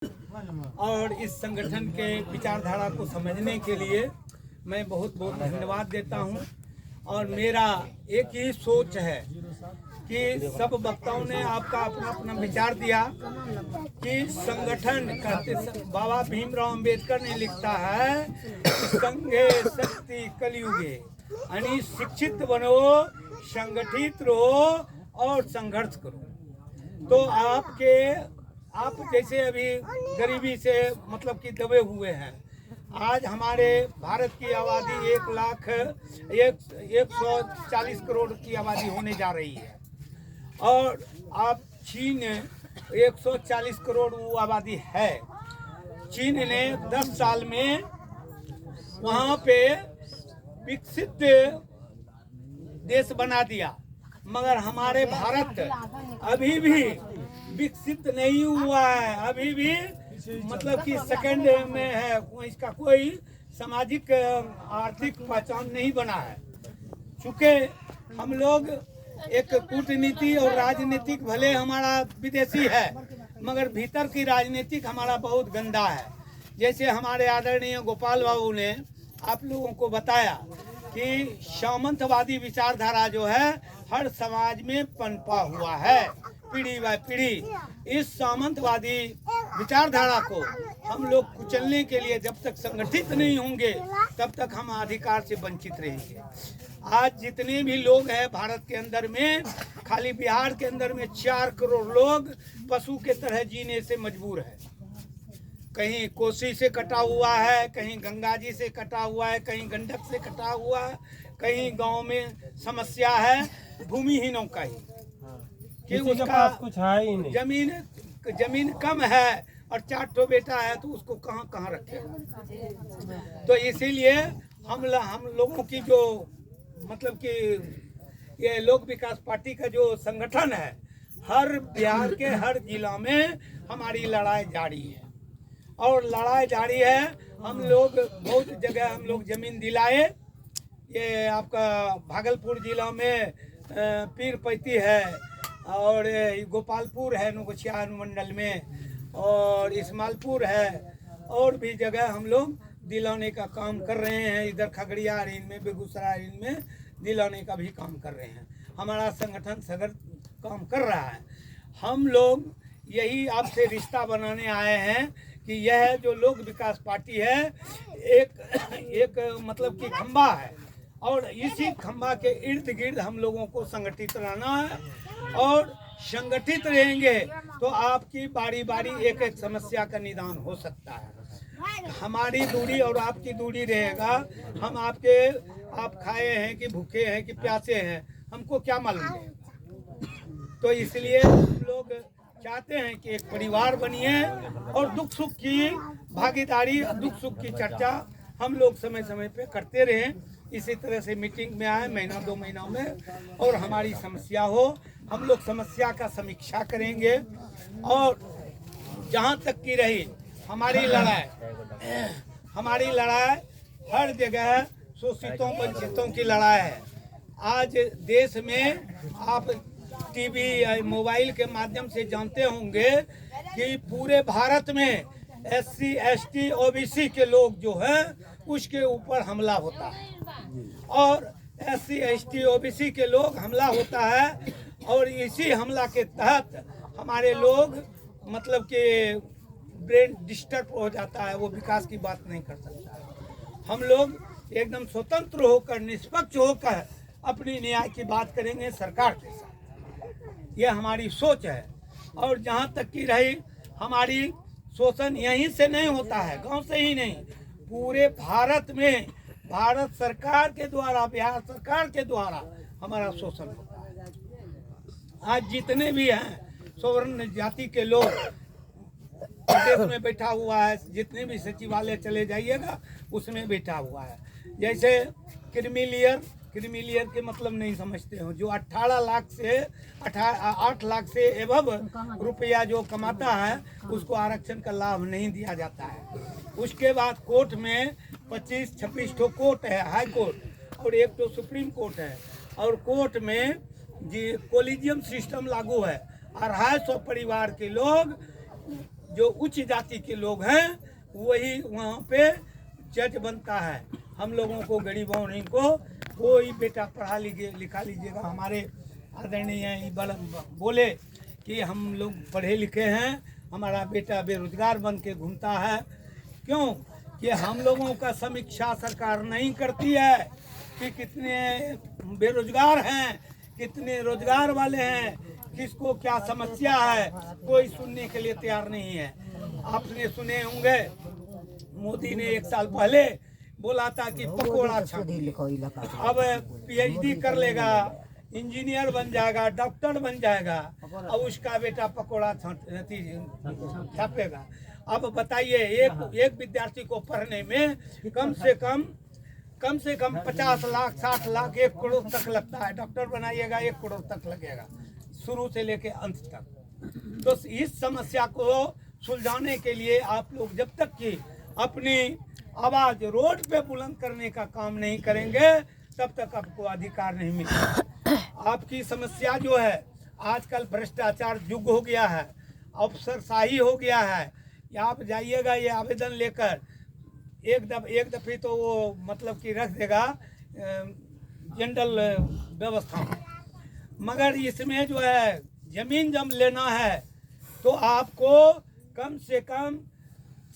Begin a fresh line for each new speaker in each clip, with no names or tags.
और इस संगठन के विचारधारा को समझने के लिए मैं बहुत बहुत धन्यवाद देता हूं। और मेरा एक ही सोच है कि सब वक्ताओं ने आपका अपना अपना विचार दिया कि संगठन करते बाबा भीमराव अंबेडकर ने लिखता है संघे शक्ति कलयुगे, यानी शिक्षित बनो, संगठित रहो और संघर्ष करो। तो आप जैसे अभी गरीबी से मतलब कि दबे हुए हैं, आज हमारे भारत की आबादी 140 करोड़ की आबादी होने जा रही है और आप चीन 140 करोड़ वो आबादी है। चीन ने 10 साल में वहाँ पे विकसित देश बना दिया, मगर हमारे भारत अभी भी विकसित नहीं हुआ है, अभी भी मतलब कि सेकंड में है। इसका कोई सामाजिक आर्थिक पहचान नहीं बना है। चूँकि हम लोग एक कूटनीति और राजनीतिक भले हमारा विदेशी है, मगर भीतर की राजनीतिक हमारा बहुत गंदा है। जैसे हमारे आदरणीय गोपाल बाबू ने आप लोगों को बताया कि सामंतवादी विचारधारा जो है हर समाज में पनपा हुआ है पीढ़ी बाय पीढ़ी। इस सामंतवादी विचारधारा को हम लोग कुचलने के लिए जब तक संगठित नहीं होंगे तब तक हम अधिकार से वंचित रहेंगे। आज जितने भी लोग हैं भारत के अंदर में, खाली बिहार के अंदर में 4 करोड़ लोग पशु के तरह जीने से मजबूर है। कहीं कोसी से कटा हुआ है, कहीं गंगा जी से कटा हुआ है, कहीं गंडक से कटा हुआ है, कहीं गांव में समस्या है भूमिहीनों का ही कि उसका
कुछ है ही नहीं,
जमीन कम है और 4 ठो बेटा है तो उसको कहाँ रखेगा। तो इसीलिए हम लोगों की जो मतलब कि ये लोक विकास पार्टी का जो संगठन है, हर बिहार के हर जिला में हमारी लड़ाई जारी है और लड़ाई जारी है। हम लोग बहुत जगह हम लोग जमीन दिलाए। ये आपका भागलपुर जिला में पीरपैती है और गोपालपुर है नौगछिया अनुमंडल में, और इस्मालपुर है, और भी जगह हम लोग दिलाने का काम कर रहे हैं। इधर खगड़िया रीन में, बेगूसराय रीन में दिलाने का भी काम कर रहे हैं। हमारा संगठन सगर काम कर रहा है। हम लोग यही आपसे रिश्ता बनाने आए हैं कि यह जो लोक विकास पार्टी है एक मतलब कि खंबा है और इसी खंबा के इर्द गिर्द हम लोगों को संगठित रहना है। और संगठित रहेंगे तो आपकी बारी बारी एक एक समस्या का निदान हो सकता है। हमारी दूरी और आपकी दूरी रहेगा। हम आप खाए हैं कि भूखे हैं कि प्यासे हैं, हमको क्या मालूम है। तो इसलिए हम लोग चाहते हैं कि एक परिवार बनिए और दुख सुख की भागीदारी, दुख सुख की चर्चा हम लोग समय समय पे करते रहें। इसी तरह से मीटिंग में आए महीना 2 महीनों में और हमारी समस्या हो, हम लोग समस्या का समीक्षा करेंगे। और जहाँ तक की रही हमारी लड़ाई हर जगह शोषितों वंचितों की लड़ाई है। आज देश में आप टीवी मोबाइल के माध्यम से जानते होंगे कि पूरे भारत में SC ST OBC के लोग जो है उसके ऊपर हमला होता है और SC ST OBC के लोग हमला होता है और इसी हमला के तहत हमारे लोग मतलब कि ब्रेन डिस्टर्ब हो जाता है, वो विकास की बात नहीं कर सकता है। हम लोग एकदम स्वतंत्र होकर, निष्पक्ष होकर अपनी न्याय की बात करेंगे सरकार के साथ, ये हमारी सोच है। और जहाँ तक की रही हमारी शोषण यहीं से नहीं होता है, गांव से ही नहीं, पूरे भारत में भारत सरकार के द्वारा, बिहार सरकार के द्वारा हमारा शोषण होता है। आज जितने भी हैं सवर्ण जाति के लोग प्रदेश में बैठा हुआ है, जितने भी सचिवालय चले जाइएगा उसमें बैठा हुआ है। जैसे क्रीमिलियर के मतलब नहीं समझते हो, जो 8 लाख से एवं रुपया जो कमाता है उसको आरक्षण का लाभ नहीं दिया जाता है। उसके बाद कोर्ट में 25-26 ठो कोर्ट है, हाई कोर्ट, और 1 तो सुप्रीम कोर्ट है। और कोर्ट में जी कोलिजियम सिस्टम लागू है। 250 परिवार के लोग जो उच्च जाति के लोग हैं वही वहाँ पे जज बनता है। हम लोगों को, गरीबों नहीं को, कोई बेटा पढ़ा लिखा लीजिएगा। हमारे आदरणीय बोले कि हम लोग पढ़े लिखे हैं, हमारा बेटा बेरोजगार बन के घूमता है। क्यों कि हम लोगों का समीक्षा सरकार नहीं करती है कि कितने बेरोजगार हैं, कितने रोजगार वाले हैं, किसको क्या समस्या है, कोई सुनने के लिए तैयार नहीं है। आपने सुने होंगे मोदी ने 1 साल पहले बोला था कि पकोड़ा छापिए। अब पीएचडी कर लेगा, इंजीनियर बन जाएगा, डॉक्टर बन जाएगा, अब उसका बेटा पकोड़ा छापेगा। अब बताइए एक विद्यार्थी को पढ़ने में कम से कम 50 लाख 60 लाख 1 करोड़ तक लगता है। डॉक्टर बनाइएगा 1 करोड़ तक लगेगा, शुरू से लेके अंत तक। तो इस समस्या को सुलझाने के लिए आप लोग जब तक कि अपनी आवाज रोड पे बुलंद करने का काम नहीं करेंगे तब तक आपको अधिकार नहीं मिलेगा। आपकी समस्या जो है, आजकल भ्रष्टाचार युग हो गया है, अफसरशाही हो गया है। आप जाइएगा ये आवेदन लेकर, एक दफे तो वो मतलब कि रख देगा जनरल व्यवस्था में, मगर इसमें जो है जमीन जब लेना है तो आपको कम से कम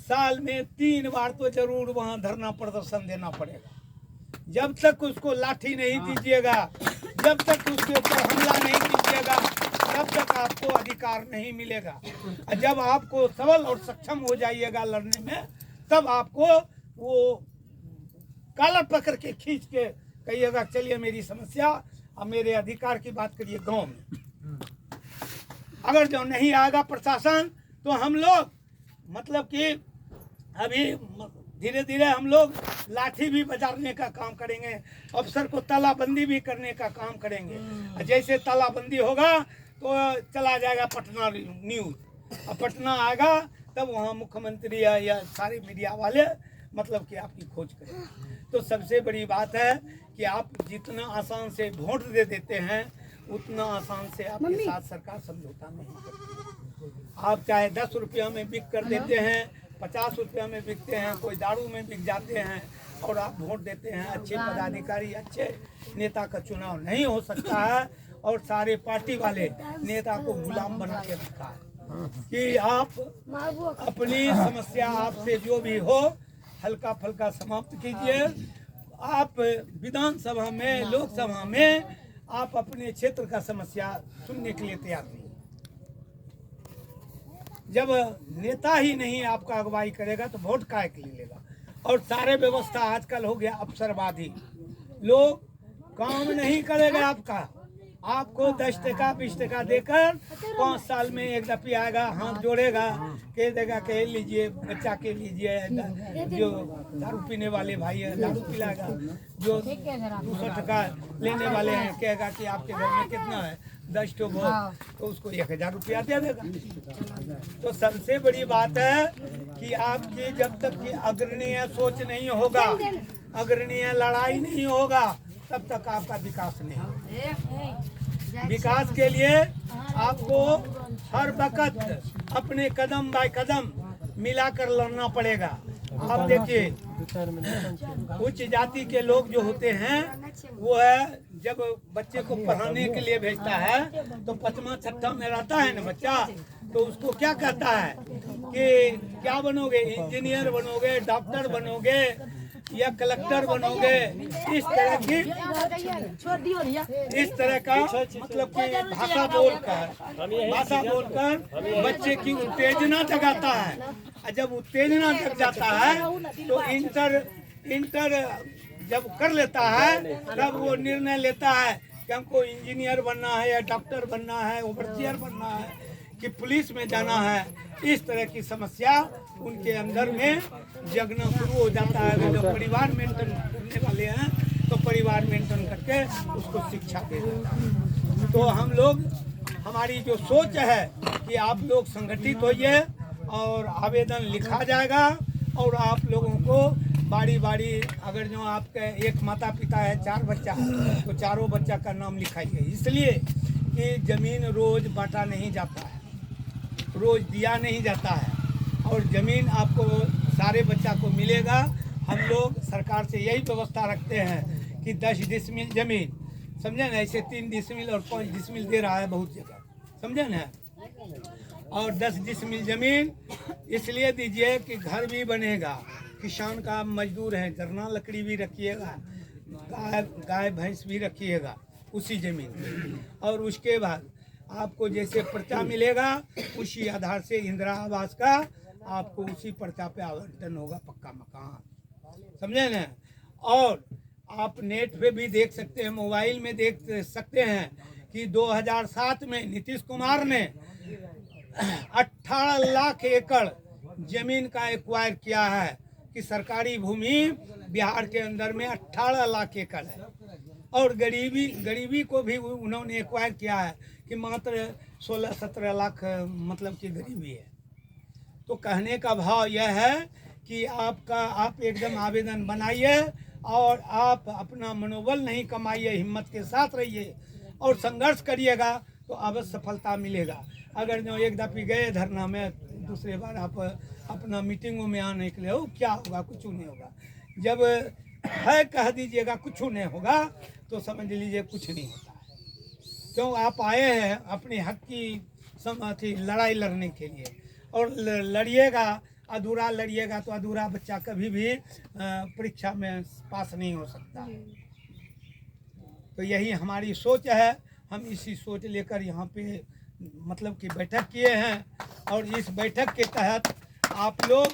साल में 3 बार तो जरूर वहाँ धरना प्रदर्शन देना पड़ेगा। जब तक उसको लाठी नहीं दीजिएगा, जब तक उसके ऊपर हमला नहीं कीजिएगा, तब तक आपको अधिकार नहीं मिलेगा। जब आपको सबल और सक्षम हो जाइएगा लड़ने में, तब आपको वो कालर पकड़ के खींच के कहिएगा चलिए मेरी समस्या, अब मेरे अधिकार की बात करिए गांव में। अगर जो नहीं आएगा प्रशासन तो हम लोग मतलब कि अभी धीरे धीरे हम लोग लाठी भी बजाने का काम करेंगे, अफसर को तालाबंदी भी करने का काम करेंगे। जैसे तालाबंदी होगा तो चला जाएगा पटना न्यूज़, अब पटना आएगा तब वहाँ मुख्यमंत्री या सारे मीडिया वाले मतलब कि आपकी खोज करेंगे। तो सबसे बड़ी बात है कि आप जितना आसान से वोट दे देते हैं उतना आसान से आपके साथ सरकार समझौता नहीं करती। आप चाहे 10 रुपया में बिक कर देते हैं, 50 रुपया में बिकते हैं, कोई दारू में बिक जाते हैं और आप वोट देते हैं। अच्छे पदाधिकारी, अच्छे नेता का चुनाव नहीं हो सकता है और सारे पार्टी वाले नेता को गुलाम बना के रखा है कि आप अपनी समस्या आपसे जो भी हो हल्का फल्का समाप्त कीजिए। आप विधानसभा में, लोकसभा में आप अपने क्षेत्र का समस्या सुनने के लिए तैयार नहीं। जब नेता ही नहीं आपका अगुवाई करेगा तो वोट काहे के लिए लेगा। और सारे व्यवस्था आजकल हो गया अवसरवादी, लोग काम नहीं करेगा आपका, आपको 10 टका 20 टका देकर 5 साल में एक दफी आएगा, हाथ जोड़ेगा, कह देगा कह लीजिए बच्चा के लीजिए, जो दारू पीने वाले भाई है दारू पिलाएगा, जो 200 टका लेने वाले हैं कहेगा कि आपके घर में कितना है 10 तो बहुत, तो उसको 1000 रुपया दे देगा। तो सबसे बड़ी बात है कि आपकी जब तक कि अग्रणीय सोच नहीं होगा, अग्रणीय लड़ाई नहीं होगा, तब तक आपका विकास नहीं होगा। विकास के लिए आपको हर वक्त अपने कदम बाय कदम मिलाकर लड़ना पड़ेगा। आप देखिए उच्च जाति के लोग जो होते हैं वो है जब बच्चे को पढ़ाने के लिए भेजता है तो 5वां 6वां में रहता है ना बच्चा, तो उसको क्या कहता है कि क्या बनोगे, इंजीनियर बनोगे, डॉक्टर बनोगे या कलेक्टर बनोगे। इस तरह का मतलब कि भाषा बोलकर बच्चे की उत्तेजना जगाता है। और जब उत्तेजना जग जाता है तो इंटर जब कर लेता है तब वो निर्णय लेता है कि हमको इंजीनियर बनना है या डॉक्टर बनना है, ओवरसियर बनना है कि पुलिस में जाना है। इस तरह की समस्या उनके अंदर में जगना शुरू हो जाता है। जो परिवार मेंटेन करने वाले हैं तो परिवार मेंटेन करके उसको शिक्षा दे देता है। तो हम लोग, हमारी जो सोच है कि आप लोग संगठित होइए और आवेदन लिखा जाएगा और आप लोगों को बारी बारी, अगर जो आपके एक माता पिता है 4 बच्चा है तो चारों बच्चा का नाम लिखाइए। इसलिए कि जमीन रोज बांटा नहीं जाता है, रोज दिया नहीं जाता है। और ज़मीन आपको सारे बच्चा को मिलेगा। हम लोग सरकार से यही व्यवस्था रखते हैं कि 10 डिसमिल ज़मीन, समझे ना, ऐसे 3 डिसमिल और 5 डिसमिल दे रहा है बहुत जगह, समझे ना। और 10 डिसमिल ज़मीन इसलिए दीजिए कि घर भी बनेगा, किसान का मजदूर है, गरना लकड़ी भी रखिएगा, गाय भैंस भी रखिएगा उसी ज़मीन में। और उसके बाद आपको जैसे पर्चा मिलेगा उसी आधार से इंदिरा आवास का आपको उसी पर्चा पे आवंटन होगा पक्का मकान, समझे ना। और आप नेट पे भी देख सकते हैं, मोबाइल में देख सकते हैं कि 2007 में नीतीश कुमार ने 18 लाख एकड़ जमीन का एक्वायर किया है कि सरकारी भूमि बिहार के अंदर में 18 लाख एकड़ है। और गरीबी को भी उन्होंने एक्वायर किया है कि मात्र 16-17 लाख मतलब कि गरीबी है। तो कहने का भाव यह है कि आप एकदम आवेदन बनाइए और आप अपना मनोबल नहीं कमाइए, हिम्मत के साथ रहिए और संघर्ष करिएगा तो अवश्य सफलता मिलेगा। अगर जो एक दफे गए धरना में, दूसरे बार आप अपना मीटिंगों में आने के लिए हो, क्या होगा? कुछ नहीं होगा। जब है कह दीजिएगा कुछ नहीं होगा तो समझ लीजिए कुछ नहीं होता है। क्यों आप आए हैं अपने हक की लड़ाई लड़ने के लिए, और लड़िएगा, अधूरा लड़िएगा तो अधूरा बच्चा कभी भी परीक्षा में पास नहीं हो सकता। तो यही हमारी सोच है, हम इसी सोच लेकर यहाँ पे मतलब कि बैठक किए हैं। और इस बैठक के तहत आप लोग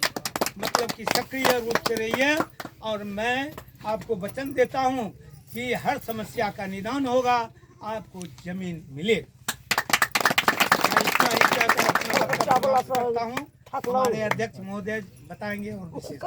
मतलब कि सक्रिय रूप से रहिए और मैं आपको वचन देता हूँ कि हर समस्या का निदान होगा, आपको जमीन मिले। मैं इतना ही कहकर अपना वक्तव्य समाप्त करता हूँ। हमारे अध्यक्ष महोदय बताएंगे और विशेष